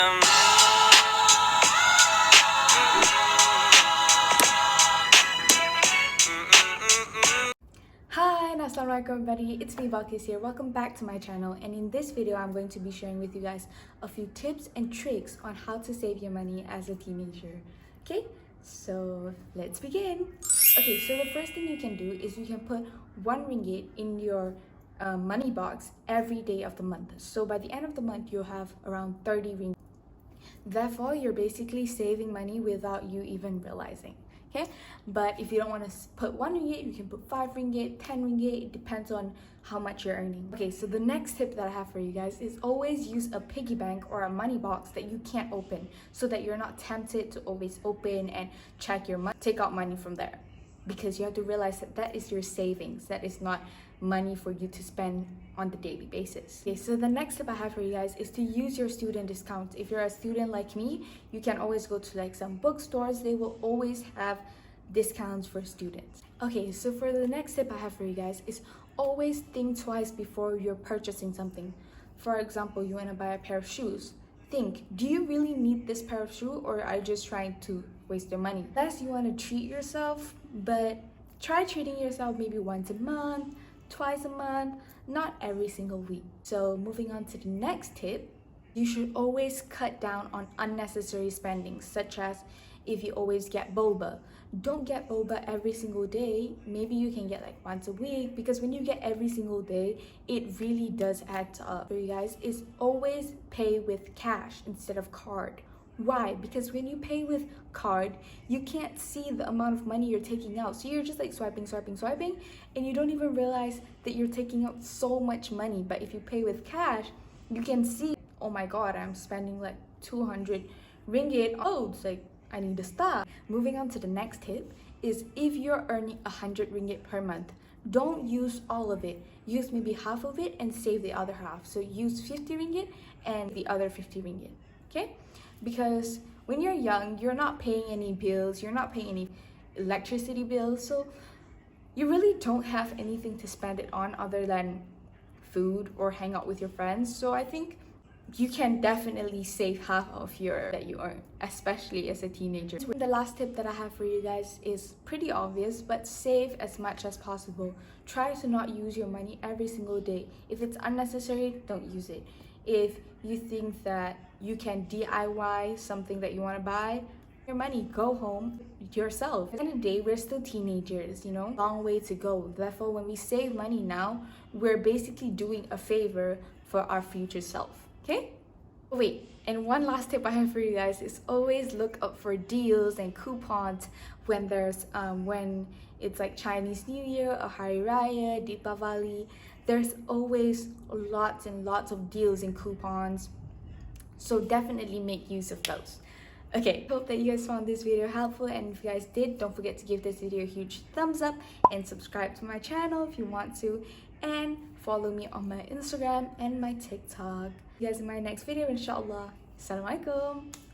Hi, Assalamualaikum everybody, it's me Balkis here. Welcome back to my channel, and in this video I'm going to be sharing with you guys a few tips and tricks on how to save your money as a teenager. Okay, so let's begin. Okay, so the first thing you can do is you can put 1 ringgit in your money box every day of the month. So by the end of the month you'll have around 30 ringgit. Therefore, you're basically saving money without you even realizing. Okay, but if you don't want to put 1 ringgit, you can put 5 ringgit, 10 ringgit. It depends on how much you're earning. Okay, so the next tip that I have for you guys is always use a piggy bank or a money box that you can't open, so that you're not tempted to always open and check your money, take out money from there, because you have to realize that that is your savings. That is not money for you to spend on the daily basis. Okay, so the next tip I have for you guys is to use your student discounts. If you're a student like me, you can always go to like some bookstores. They will always have discounts for students. Okay, so for the next tip I have for you guys is always think twice before you're purchasing something. For example, you want to buy a pair of shoes. Think, do you really need this pair of shoes, or are you just trying to waste your money? Unless you want to treat yourself, but try treating yourself maybe once a month, twice a month, not every single week. So moving on to the next tip, you should always cut down on unnecessary spending, such as if you always get boba, don't get boba every single day. Maybe you can get like once a week, because when you get every single day, it really does add up. For you guys, is always pay with cash instead of card. Why? Because when you pay with card, you can't see the amount of money you're taking out. So you're just like swiping, and you don't even realize that you're taking out so much money. But if you pay with cash, you can see, oh my god, I'm spending like 200 ringgit. Oh, it's like I need to stop. Moving on to the next tip is, if you're earning 100 ringgit per month, don't use all of it. Use maybe half of it and save the other half. So use 50 ringgit and the other 50 ringgit. Okay? Because when you're young, you're not paying any bills, you're not paying any electricity bills, so you really don't have anything to spend it on other than food or hang out with your friends. So I think you can definitely save half of your that you earn, especially as a teenager. The last tip that I have for you guys is pretty obvious, but save as much as possible. Try to not use your money every single day. If it's unnecessary, don't use it. If you think that you can DIY something that you want to buy, your money, go home yourself. At the end of the day, we're still teenagers, you know, long way to go. Therefore, when we save money now, we're basically doing a favor for our future self. Okay? Wait, and one last tip I have for you guys is always look up for deals and coupons when there's when it's like Chinese New Year or Hari Raya, Deepavali. There's always lots and lots of deals and coupons, so definitely make use of those. Okay, hope that you guys found this video helpful, and if you guys did, don't forget to give this video a huge thumbs up and subscribe to my channel if you want to, and follow me on my Instagram and my TikTok. See you guys in my next video, inshallah. Assalamualaikum.